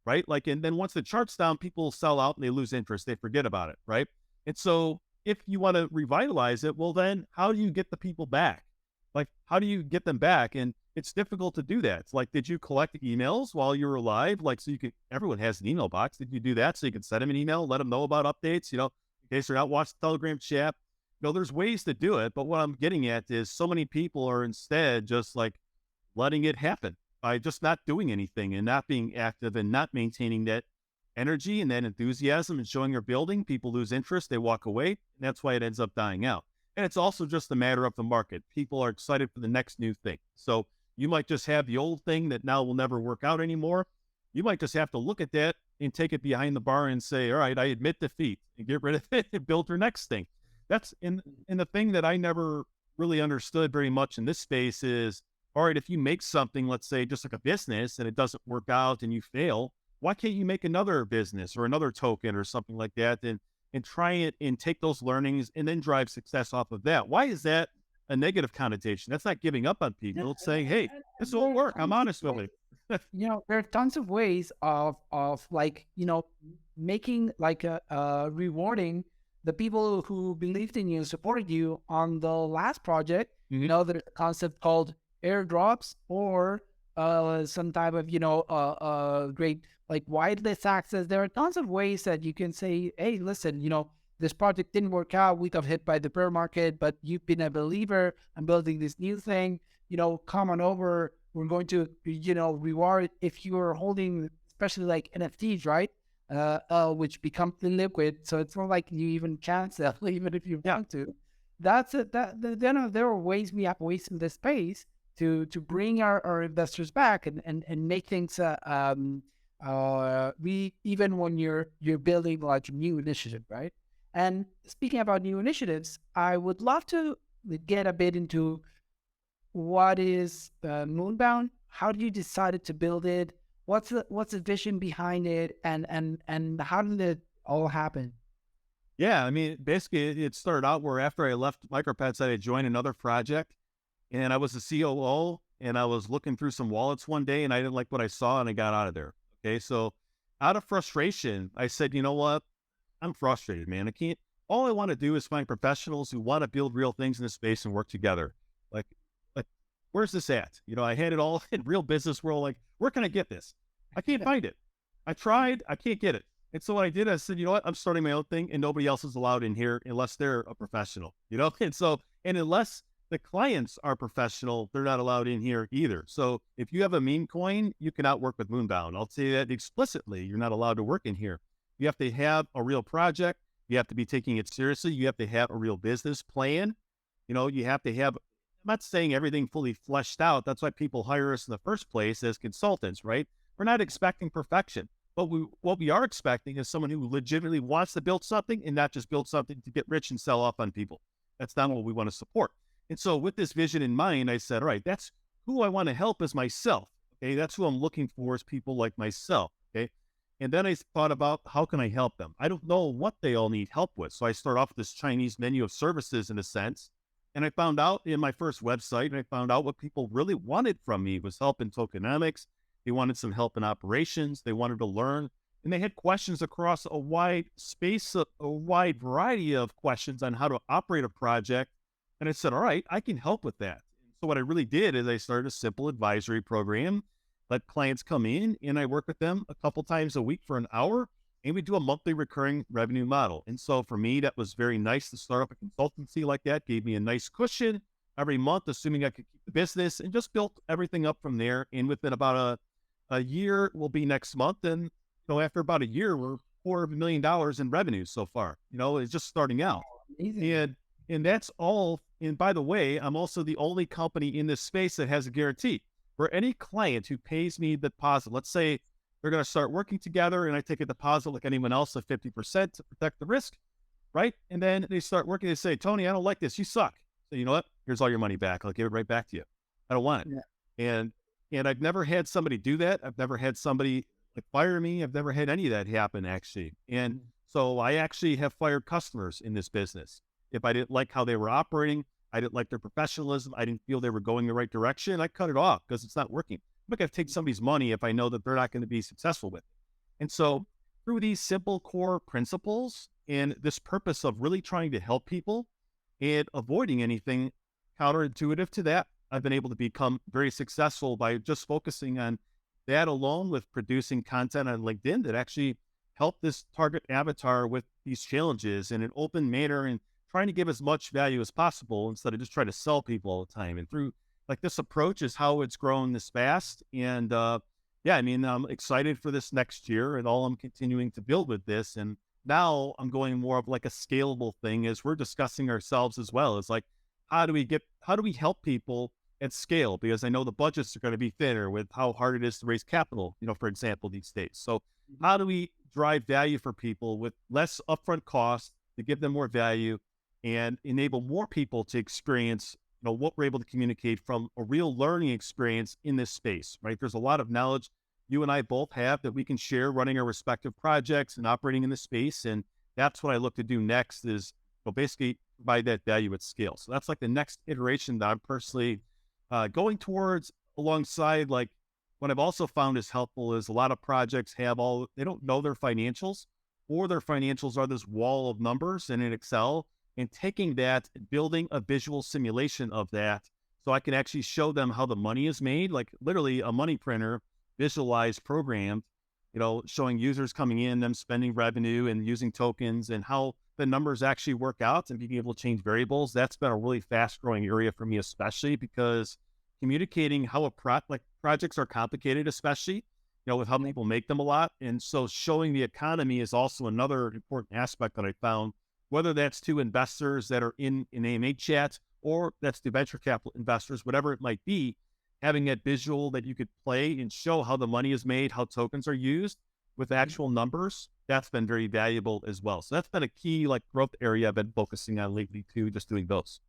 right? Like, and then once the chart's down, people sell out and they lose interest. They forget about it, right? And so if you want to revitalize it, well, then how do you get the people back? Like, how do you get them back? And it's difficult to do that. It's like, did you collect emails while you were alive? Like, so everyone has an email box. Did you do that so you could send them an email, let them know about updates, in case they're not watching the Telegram chat? There's ways to do it. But what I'm getting at is so many people are instead just like letting it happen by just not doing anything and not being active and not maintaining that energy and that enthusiasm and showing your building. People lose interest. They walk away. And that's why it ends up dying out. And it's also just a matter of the market. People are excited for the next new thing. So you might just have the old thing that now will never work out anymore. You might just have to look at that and take it behind the bar and say, all right, I admit defeat and get rid of it and build your next thing. That's in the thing that I never really understood very much in this space is, all right, if you make something, let's say just like a business and it doesn't work out and you fail, why can't you make another business or another token or something like that and try it and take those learnings and then drive success off of that? Why is that a negative connotation? That's not giving up on people. It's saying, hey, this won't work. I'm honest with it. There are tons of ways of like, making like rewarding the people who believed in you, supported you on the last project. Mm-hmm. There's a concept called airdrops or some type of, great like whitelist access. There are tons of ways that you can say, hey, listen, this project didn't work out. We got hit by the bear market, but you've been a believer. I'm building this new thing. Come on over. We're going to, reward if you're holding, especially like NFTs, right? Which become illiquid. So it's not like you even can sell, even if you want to. That's it. There are ways, we have ways in this space to bring our investors back and make things we even when you're building like a new initiative, right? And speaking about new initiatives, I would love to get a bit into what is Moonbound. How did you decide to build it? What's the vision behind it, and how did it all happen? Yeah, I mean, basically, it started out where after I left MicroPets, I had joined another project, and I was the COO, and I was looking through some wallets one day, and I didn't like what I saw, and I got out of there. Okay, so out of frustration, I said, you know what? I'm frustrated, man. I can't. All I want to do is find professionals who want to build real things in this space and work together. Like, like, where's this at? You know, I had it all in real business world. Like, where can I get this? I can't find it. I tried. I can't get it. And so what I did, I said, you know what? I'm starting my own thing, and nobody else is allowed in here unless they're a professional. You know, and unless the clients are professional, they're not allowed in here either. So if you have a meme coin, you cannot work with Moonbound. I'll say that explicitly. You're not allowed to work in here. You have to have a real project. You have to be taking it seriously. You have to have a real business plan. You know, you have to have, I'm not saying everything fully fleshed out. That's why people hire us in the first place as consultants, right? We're not expecting perfection. But what we are expecting is someone who legitimately wants to build something and not just build something to get rich and sell off on people. That's not what we want to support. And so with this vision in mind, I said, all right, that's who I want to help is myself. Okay, that's who I'm looking for is people like myself. Okay. And then I thought about how can I help them? I don't know what they all need help with. So I start off with this Chinese menu of services in a sense. And I found out in my first website, and I found out what people really wanted from me was help in tokenomics. They wanted some help in operations. They wanted to learn. And they had questions across a wide space, a wide variety of questions on how to operate a project. And I said, all right, I can help with that. So what I really did is I started a simple advisory program, let clients come in, and I work with them a couple times a week for an hour, and we do a monthly recurring revenue model. And so for me, that was very nice to start up a consultancy like that, gave me a nice cushion every month, assuming I could keep the business, and just built everything up from there. And within about a year will be next month. And, you know, after about a year, we're $250,000 in revenue so far. You know, it's just starting out. Amazing. And that's all. And by the way, I'm also the only company in this space that has a guarantee. For any client who pays me the deposit, let's say they're going to start working together and I take a deposit like anyone else of 50% to protect the risk, right? And then they start working, they say, Tony, I don't like this. You suck. So you know what? Here's all your money back. I'll give it right back to you. I don't want it. Yeah. And I've never had somebody do that. I've never had somebody like fire me. I've never had any of that happen actually. And so I actually have fired customers in this business. If I didn't like how they were operating, I didn't like their professionalism, I didn't feel they were going the right direction, I cut it off because it's not working. I'm not going to take somebody's money if I know that they're not going to be successful with it. And so through these simple core principles and this purpose of really trying to help people and avoiding anything counterintuitive to that, I've been able to become very successful by just focusing on that alone with producing content on LinkedIn that actually help this target avatar with these challenges in an open manner and trying to give as much value as possible instead of just trying to sell people all the time. And through like this approach is how it's grown this fast. And yeah, I mean, I'm excited for this next year and all I'm continuing to build with this. And now I'm going more of like a scalable thing as we're discussing ourselves as well. It's like, how do we help people at scale? Because I know the budgets are going to be thinner with how hard it is to raise capital, you know, for example, these days. So how do we drive value for people with less upfront costs to give them more value and enable more people to experience, you know, what we're able to communicate from a real learning experience in this space, right? There's a lot of knowledge you and I both have that we can share running our respective projects and operating in this space. And that's what I look to do next is, well, basically provide that value at scale. So that's like the next iteration that I'm personally going towards alongside. Like what I've also found is helpful is a lot of projects they don't know their financials, or their financials are this wall of numbers in an Excel. And taking that, building a visual simulation of that so I can actually show them how the money is made, like literally a money printer, visualized, programmed, you know, showing users coming in, them spending revenue and using tokens and how the numbers actually work out and being able to change variables. That's been a really fast growing area for me, especially because communicating how projects are complicated, especially, you know, with how people make them a lot. And so showing the economy is also another important aspect that I found whether that's to investors that are in AMA chat, or that's to venture capital investors, whatever it might be, having that visual that you could play and show how the money is made, how tokens are used with actual numbers, that's been very valuable as well. So that's been a key growth area I've been focusing on lately too, just doing those.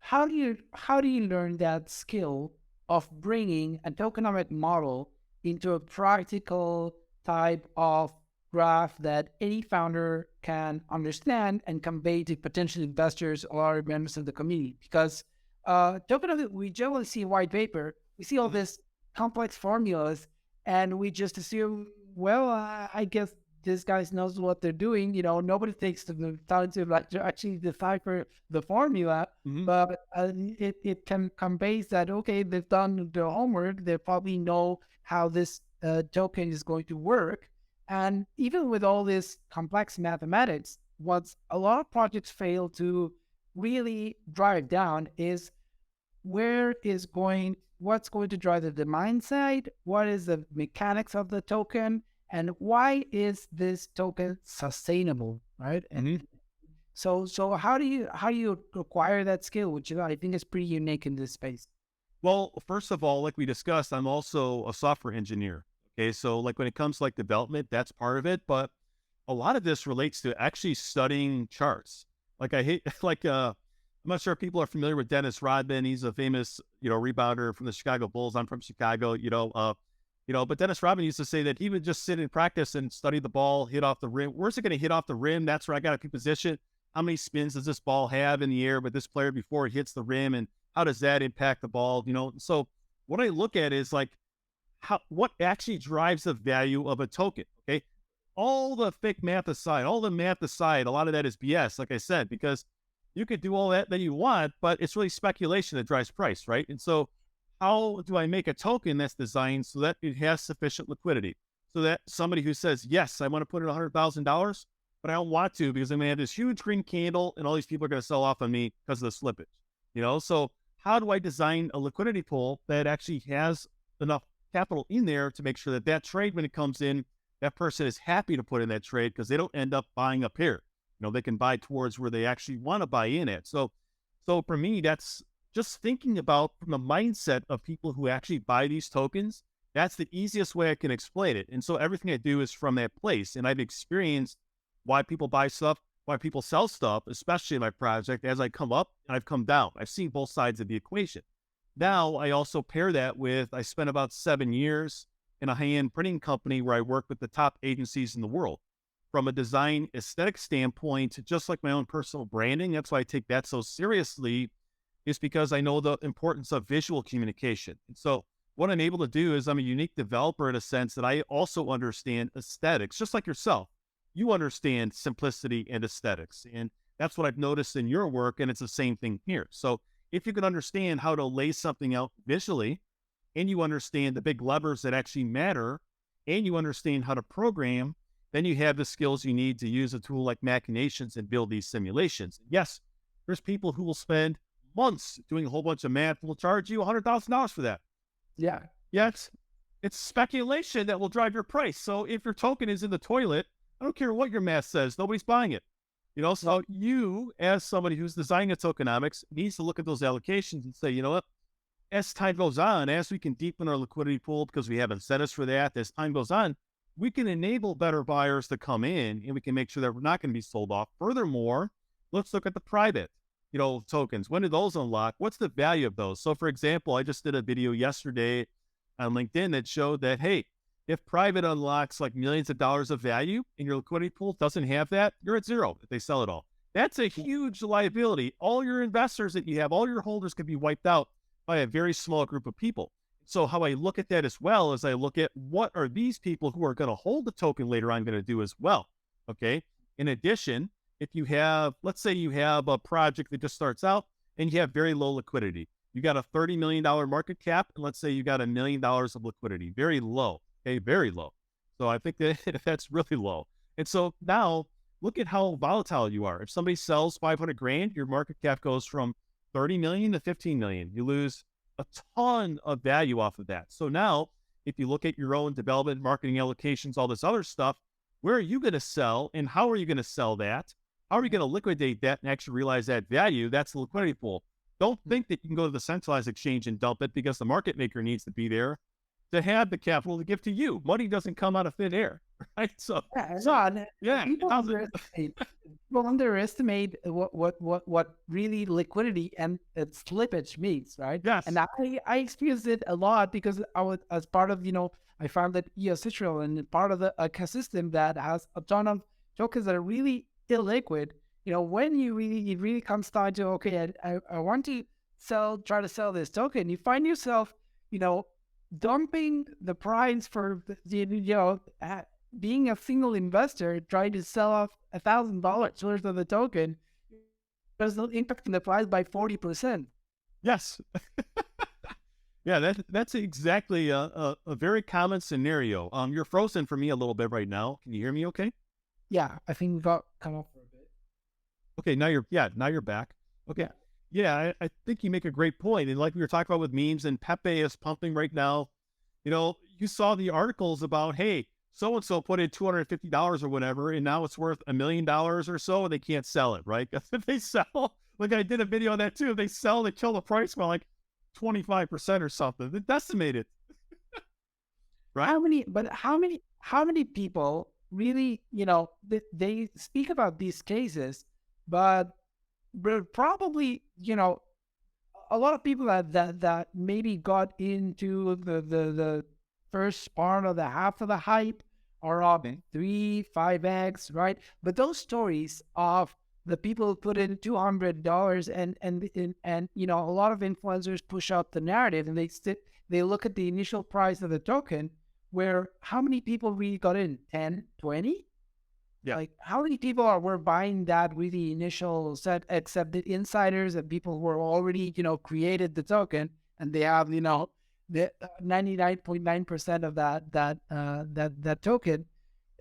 How do you learn that skill of bringing a tokenomic model into a practical type of graph that any founder can understand and convey to potential investors or members of the community? Because tokenomics, we generally see a white paper, we see all this complex formulas, and we just assume, well, I guess these guys knows what they're doing. Nobody takes the time to actually decipher the formula, but it can conveys that, okay, they've done their homework. They probably know how this token is going to work. And even with all this complex mathematics, what a lot of projects fail to really drive down is what's going to drive the demand side, what is the mechanics of the token, and why is this token sustainable, right? And so how do you acquire that skill, which I think is pretty unique in this space? Well, first of all, like we discussed, I'm also a software engineer. Okay, so when it comes to development, that's part of it, but a lot of this relates to actually studying charts. I'm not sure if people are familiar with Dennis Rodman. He's a famous, rebounder from the Chicago Bulls. I'm from Chicago, but Dennis Rodman used to say that he would just sit in practice and study the ball, hit off the rim. Where's it going to hit off the rim? That's where I got to be positioned. How many spins does this ball have in the air with this player before it hits the rim? And how does that impact the ball? So what I look at is what actually drives the value of a token. Okay. All the fake math aside, a lot of that is BS, like I said, because you could do all that you want, but it's really speculation that drives price, right? And so how do I make a token that's designed so that it has sufficient liquidity? So that somebody who says, yes, I want to put in $100,000, but I don't want to because I'm going to have this huge green candle and all these people are going to sell off on me because of the slippage, So how do I design a liquidity pool that actually has enough capital in there to make sure that trade, when it comes in, that person is happy to put in that trade because they don't end up buying up here. They can buy towards where they actually want to buy in at. So for me, that's just thinking about from the mindset of people who actually buy these tokens. That's the easiest way I can explain it. And so everything I do is from that place. And I've experienced why people buy stuff, why people sell stuff, especially in my project, as I come up and I've come down. I've seen both sides of the equation. Now, I also pair that with, I spent about 7 years in a high-end printing company where I work with the top agencies in the world. From a design aesthetic standpoint, just like my own personal branding, that's why I take that so seriously, is because I know the importance of visual communication. And so what I'm able to do is I'm a unique developer in a sense that I also understand aesthetics, just like yourself. You understand simplicity and aesthetics. And that's what I've noticed in your work, and it's the same thing here. So if you can understand how to lay something out visually, and you understand the big levers that actually matter, and you understand how to program, then you have the skills you need to use a tool like Machinations and build these simulations. Yes, there's people who will spend months doing a whole bunch of math and will charge you $100,000 for that. Yeah. Yes, it's speculation that will drive your price. So if your token is in the toilet, I don't care what your math says, nobody's buying it. So you, as somebody who's designing a tokenomics, needs to look at those allocations and say, you know what, as time goes on, as we can deepen our liquidity pool because we have incentives for that, as time goes on, we can enable better buyers to come in and we can make sure that we're not going to be sold off. Furthermore, let's look at the private, tokens. When do those unlock? What's the value of those? So for example, I just did a video yesterday on LinkedIn that showed that, hey, if private unlocks millions of dollars of value and your liquidity pool doesn't have that, you're at zero if they sell it all. That's a huge liability. All your investors that you have, all your holders could be wiped out by a very small group of people. So how I look at that as well is I look at what are these people who are going to hold the token later on going to do as well. Okay. In addition, if you have, let's say you have a project that just starts out and you have very low liquidity, you got a $30 million market cap, and let's say you got $1 million of liquidity, very low. Okay. Very low. So I think that that's really low. And so now look at how volatile you are. If somebody sells 500 grand, your market cap goes from 30 million to 15 million. You lose a ton of value off of that. So now, if you look at your own development, marketing allocations, all this other stuff, where are you going to sell and how are you going to sell that? How are you going to liquidate that and actually realize that value? That's the liquidity pool. Don't think that you can go to the centralized exchange and dump it because the market maker needs to be there to have the capital to give to you. Money doesn't come out of thin air, right? So, People underestimate what really liquidity and slippage means, right? Yes. And I experienced it a lot because I was, as part of, I founded EOS Israel, and part of the ecosystem that has a ton of tokens that are really illiquid. When it really comes down to, okay, I want to try to sell this token, you find yourself, dumping the price for being a single investor trying to sell off $1,000 worth of the token. There's no impact in the price by 40%. Yes. Yeah, that's exactly a very common scenario. You're frozen for me a little bit right now. Can you hear me okay? Yeah, I think we got cut off for a bit. Okay, now you're back. Okay. Yeah, I think you make a great point. And like we were talking about with memes, and Pepe is pumping right now. You saw the articles about, hey, so-and-so put in $250 or whatever, and now it's worth $1 million or so, and they can't sell it, right? Because if they sell, like I did a video on that too, if they sell, they kill the price by like 25% or something. They decimate it. Right? How many people really, they speak about these cases, but probably, a lot of people that maybe got into the first part of the half of the hype are up 3-5x, right? But those stories of the people who put in $200 and a lot of influencers push out the narrative, and they look at the initial price of the token, where how many people really got in? 10, 20? Yeah. Like, how many people were buying that with the initial set, except the insiders and people who were already, created the token, and they have, the 99.9% of that token.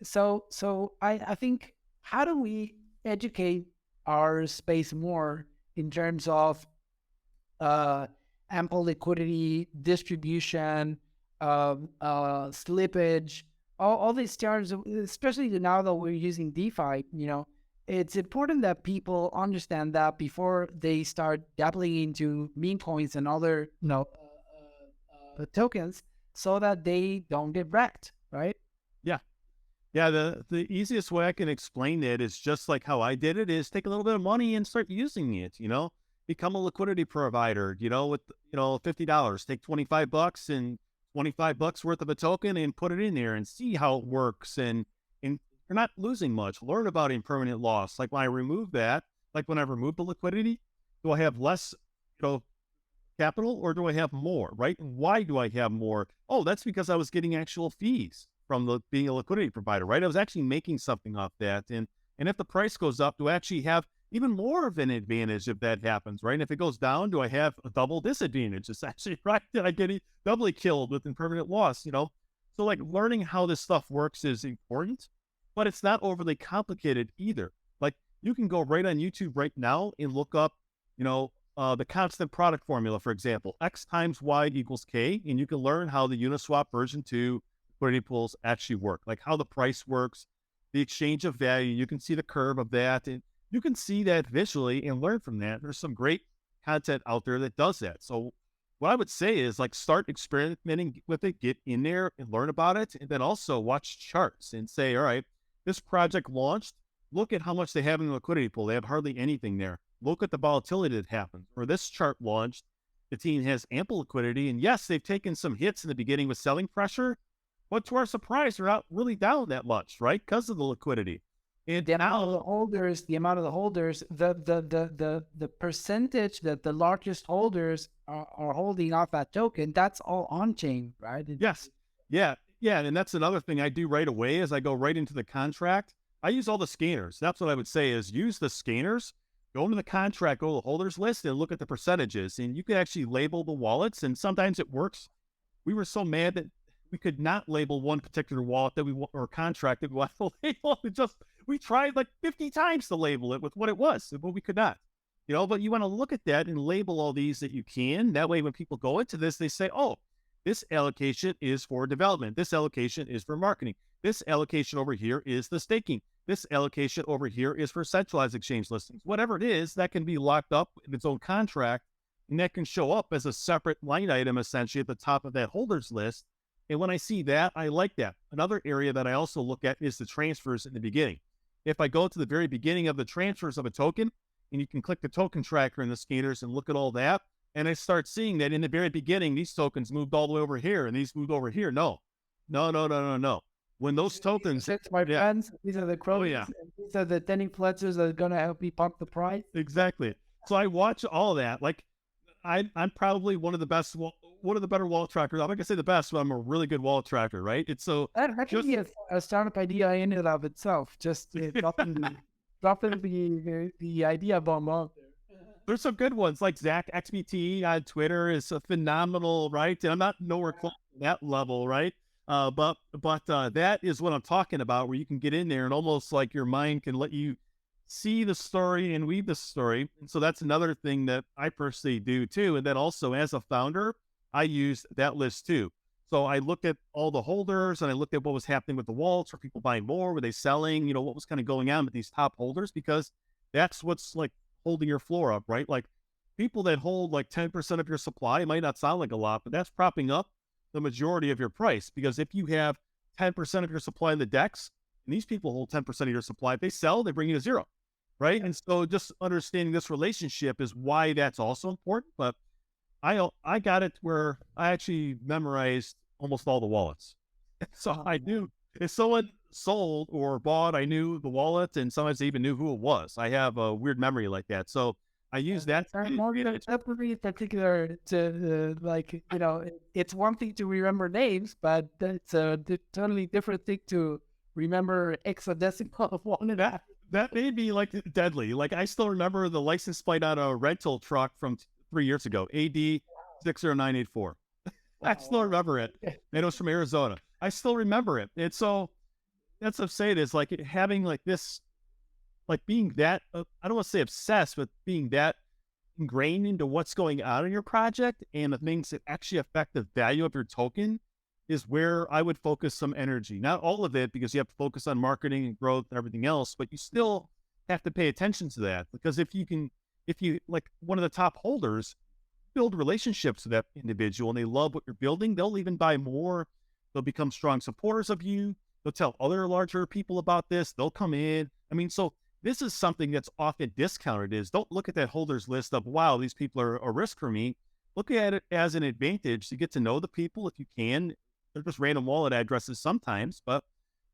So I think, how do we educate our space more in terms of ample liquidity, distribution, slippage, all these terms, especially now that we're using DeFi, it's important that people understand that before they start dabbling into Memecoins and other, tokens, so that they don't get wrecked, right? Yeah, the easiest way I can explain it is just like how I did it, is take a little bit of money and start using it, become a liquidity provider, with, $50, take $25 and $25 worth of a token and put it in there and see how it works. And you're not losing much. Learn about impermanent loss. Like when I remove that, like when I remove the liquidity, do I have less, capital, or do I have more, right? And why do I have more? Oh, that's because I was getting actual fees from being a liquidity provider, right? I was actually making something off that. And if the price goes up, do I actually have even more of an advantage if that happens, right? And if it goes down, do I have a double disadvantage? It's actually, right, that I get doubly killed with impermanent loss, So like learning how this stuff works is important, but it's not overly complicated either. Like you can go right on YouTube right now and look up, the constant product formula, for example, X times Y equals K, and you can learn how the Uniswap version 2 liquidity pools actually work, like how the price works, the exchange of value. You can see the curve of that, and you can see that visually and learn from that. There's some great content out there that does that. So what I would say is like start experimenting with it, get in there and learn about it. And then also watch charts and say, all right, this project launched, look at how much they have in the liquidity pool. They have hardly anything there. Look at the volatility that happens. Or this chart launched, the team has ample liquidity. And yes, they've taken some hits in the beginning with selling pressure, but to our surprise, they're not really down that much, right? Because of the liquidity. And the amount of the holders, the percentage that the largest holders are holding off that token, that's all on chain, right? Yes. Yeah. And that's another thing I do right away is I go right into the contract. I use all the scanners. That's what I would say is use the scanners, go into the contract, go to the holders list and look at the percentages. And you can actually label the wallets. And sometimes it works. We were so mad that we could not label one particular wallet or contract that we wanted to label. We tried like 50 times to label it with what it was, but we could not, but you want to look at that and label all these that you can. That way, when people go into this, they say, oh, this allocation is for development. This allocation is for marketing. This allocation over here is the staking. this allocation over here is for centralized exchange listings. Whatever it is, that can be locked up in its own contract, and that can show up as a separate line item, essentially, at the top of that holders list. And when I see that, I like that. Another area that I also look at is the transfers in the beginning. If I go to the very beginning of the transfers of a token, and you can click the token tracker in the scanners and look at all that, and I start seeing that in the very beginning, these tokens moved all the way over here, and these moved over here. No. When those tokens, my friends, these are the cronies, yeah. and these are the tiny pledgers that are going to help me pump the price. Exactly. So I watch all that. Like, I'm probably one of the better wallet trackers. I'm not gonna say the best, but I'm a really good wallet tracker, right? It's so That could be a startup idea in and of itself. Just dropping the idea bomb out there. there's some good ones like Zach XBT on Twitter is a phenomenal, right? And I'm not nowhere close to that level, right? But that is what I'm talking about, where you can get in there and almost like your mind can let you see the story and weave the story. And so that's another thing that I personally do too. And then also as a founder, I use that list too. So I looked at all the holders and I looked at what was happening with the wallets. Were people buying more? Were they selling? You know, what was kind of going on with these top holders? Because that's what's like holding your floor up, right? Like people that hold like 10% of your supply, it might not sound like a lot, but that's propping up the majority of your price. Because if you have 10% of your supply in the DEX, and these people hold 10% of your supply, if they sell, they bring you to zero, right? And so just understanding this relationship is why that's also important. But I got it where I actually memorized almost all the wallets. So I knew if someone sold or bought, I knew the wallet, and sometimes I even knew who it was. I have a weird memory like that. So I use that. Separately particular to like, you know, it's one thing to remember names, but it's a totally different thing to remember hexadecimal of one and a half. That may be like deadly. Like I still remember the license plate on a rental truck from 3 years ago, AD 60984. I still remember it. And it was from Arizona. I still remember it. And so that's what I'm saying is like having like this, like being that, I don't want to say obsessed, but being that ingrained into what's going on in your project and the things that actually affect the value of your token is where I would focus some energy. Not all of it, because you have to focus on marketing and growth and everything else, but you still have to pay attention to that. Because if you like one of the top holders, build relationships with that individual and they love what you're building, they'll even buy more. They'll become strong supporters of you. They'll tell other larger people about this. They'll come in. I mean, so this is something that's often discounted is don't look at that holders list of, wow, these people are a risk for me. Look at it as an advantage to get to know the people if you can. They're just random wallet addresses sometimes, but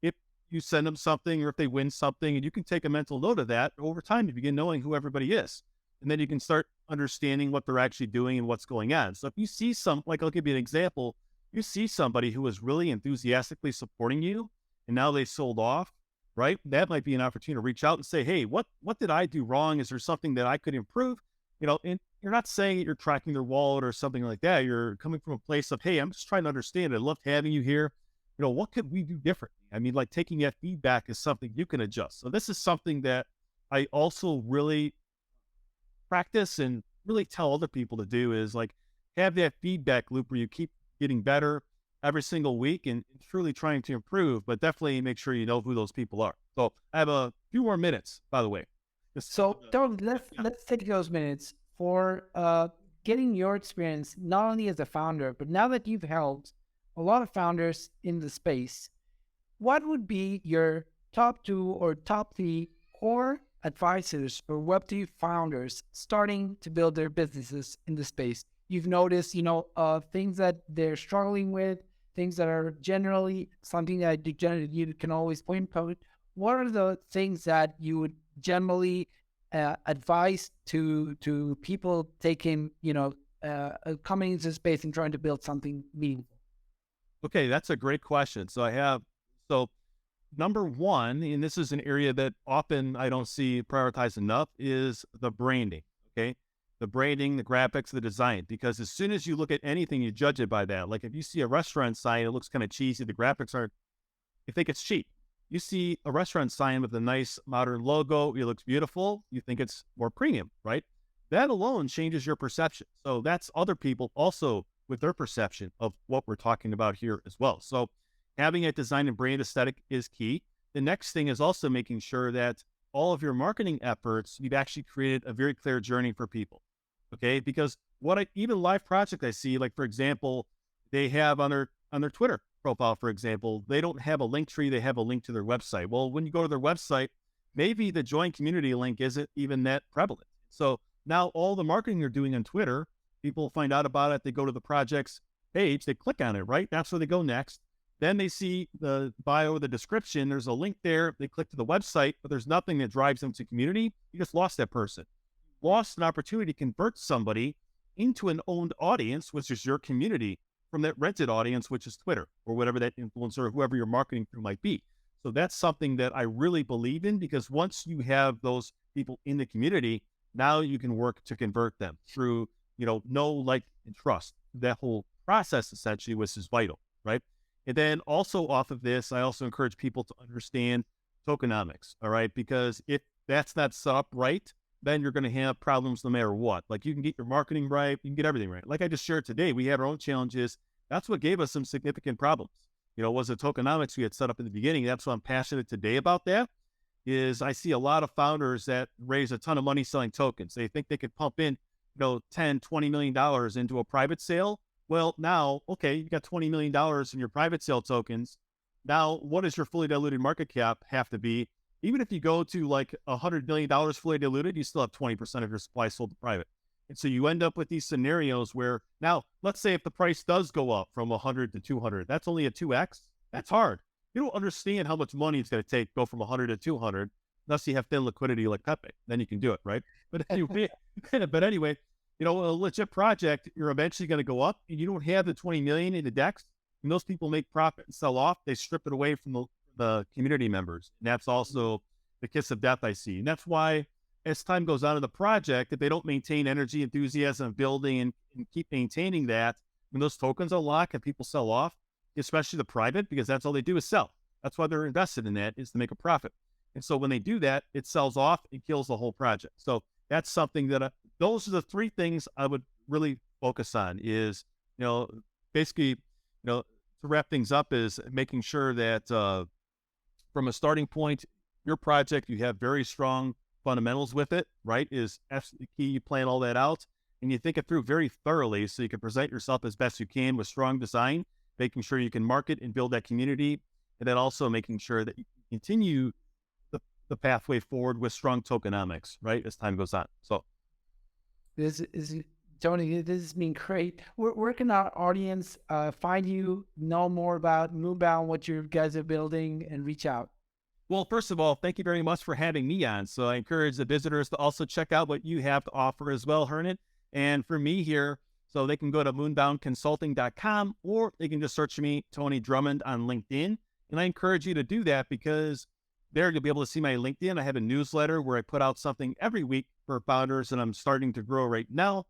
if you send them something or if they win something and you can take a mental note of that, over time you begin knowing who everybody is. And then you can start understanding what they're actually doing and what's going on. So if you see like I'll give you an example, you see somebody who was really enthusiastically supporting you and now they sold off, right? That might be an opportunity to reach out and say, hey, what did I do wrong? Is there something that I could improve? You know, and you're not saying that you're tracking their wallet or something like that. You're coming from a place of, hey, I'm just trying to understand. I loved having you here. You know, what could we do differently? I mean, like taking that feedback is something you can adjust. So this is something that I also really practice and really tell other people to do is like have that feedback loop where you keep getting better every single week and truly trying to improve, but definitely make sure you know who those people are. So I have a few more minutes, by the way. So let's take those minutes for getting your experience, not only as a founder, but now that you've helped a lot of founders in the space, what would be your top 2 or top 3 core advisors for Web3 founders starting to build their businesses in the space? You've noticed, things that they're struggling with, things that are generally something that you can always point out. What are the things that you would generally advise to people taking, coming into the space and trying to build something meaningful? Okay, that's a great question. So number one, and this is an area that often I don't see prioritized enough, is the branding, okay? The branding, the graphics, the design, because as soon as you look at anything, you judge it by that. Like if you see a restaurant sign, it looks kind of cheesy, the graphics aren't, you think it's cheap. You see a restaurant sign with a nice modern logo, it looks beautiful, you think it's more premium, right? That alone changes your perception. So that's other people also with their perception of what we're talking about here as well. So having a design and brand aesthetic is key. the next thing is also making sure that all of your marketing efforts, you've actually created a very clear journey for people. Okay. Because even live project I see, like for example, they have on their Twitter profile, for example, they don't have a link tree. They have a link to their website. Well, when you go to their website, maybe the join community link isn't even that prevalent. So now all the marketing they're doing on Twitter, people find out about it. They go to the project's page, they click on it, right? That's where they go next. Then they see the bio, the description. There's a link there. They click to the website, but there's nothing that drives them to community. You just lost that person. Lost an opportunity to convert somebody into an owned audience, which is your community, from that rented audience, which is Twitter or whatever that influencer or whoever your marketing through might be. So that's something that I really believe in, because once you have those people in the community, now you can work to convert them through, know, like, and trust. That whole process essentially, which is vital, right? And then also off of this, I also encourage people to understand tokenomics, all right? Because if that's not set up right, then you're going to have problems no matter what. Like, you can get your marketing right, you can get everything right. Like I just shared today, we had our own challenges. That's what gave us some significant problems. Was the tokenomics we had set up in the beginning. That's why I'm passionate today about that, is I see a lot of founders that raise a ton of money selling tokens. They think they could pump in, $10, $20 million into a private sale. Well, now, okay, you got $20 million in your private sale tokens. Now, what does your fully diluted market cap have to be? Even if you go to like $100 million fully diluted, you still have 20% of your supply sold to private. And so you end up with these scenarios where, now, let's say if the price does go up from 100 to 200, that's only a 2x. That's hard. You don't understand how much money it's going to take to go from 100 to 200, unless you have thin liquidity like Pepe. Then you can do it, right? But anyway, a legit project, you're eventually going to go up, and you don't have the 20 million in the DEX. When those people make profit and sell off, they strip it away from the community members. And that's also the kiss of death I see. And that's why, as time goes on in the project, if they don't maintain energy, enthusiasm, building, and keep maintaining that, when those tokens unlock and people sell off, especially the private, because that's all they do is sell. That's why they're invested in that, is to make a profit. And so when they do that, it sells off and kills the whole project. So that's something that those are the three things I would really focus on, is, basically, to wrap things up, is making sure that from a starting point, your project, you have very strong fundamentals with it, right? Is absolutely key. You plan all that out and you think it through very thoroughly, so you can present yourself as best you can with strong design, making sure you can market and build that community, and then also making sure that you continue the pathway forward with strong tokenomics, right, as time goes on. So this is Tony, this has been great. Where can our audience find you, know more about Moonbound, what you guys are building, and reach out? Well, first of all, thank you very much for having me on. So I encourage the visitors to also check out what you have to offer as well, Hernan. And for me here, so they can go to moonboundconsulting.com, or they can just search me, Tony Drummond, on LinkedIn. And I encourage you to do that, because there you'll be able to see my LinkedIn. I have a newsletter where I put out something every week for founders, and I'm starting to grow right now.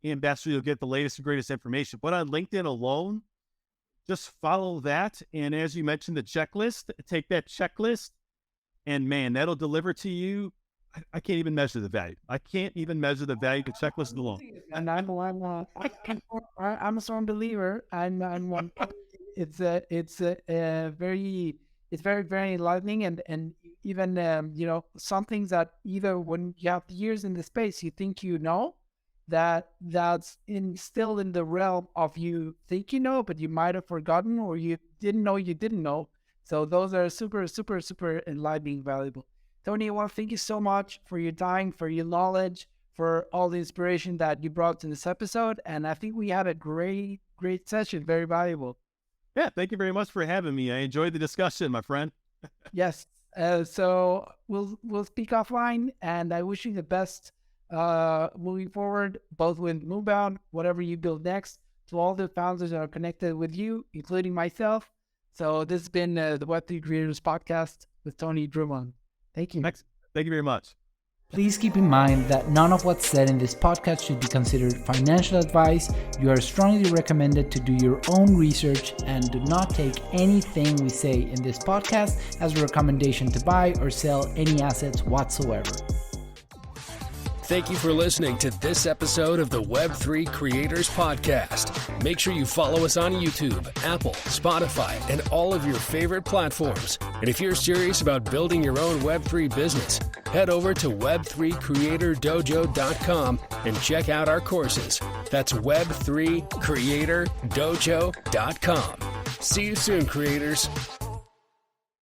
And that's where you'll get the latest and greatest information. But on LinkedIn alone, just follow that. And as you mentioned, the checklist, take that checklist, and man, that'll deliver to you. I can't even measure the value. I can't even measure the value of the checklist alone. And I'm a strong believer. I'm one. It's very very enlightening, and even some things that either when you have years in the space, you think that's still in the realm of you think but you might have forgotten, or you didn't know. So those are super enlightening, valuable. Tony, I want to thank you so much for your time, for your knowledge, for all the inspiration that you brought to this episode. And I think we had a great session, very valuable. Yeah, thank you very much for having me. I enjoyed the discussion, my friend. Yes. So we'll speak offline, and I wish you the best moving forward, both with Moonbound, whatever you build next, to all the founders that are connected with you, including myself. So this has been the Web3 Creators Podcast with Tony Drummond. Thank you. Thank you very much. Please keep in mind that none of what's said in this podcast should be considered financial advice. You are strongly recommended to do your own research, and do not take anything we say in this podcast as a recommendation to buy or sell any assets whatsoever. Thank you for listening to this episode of the Web3 Creators Podcast. Make sure you follow us on YouTube, Apple, Spotify, and all of your favorite platforms. And if you're serious about building your own Web3 business, head over to web3creatordojo.com and check out our courses. That's web3creatordojo.com. See you soon, creators.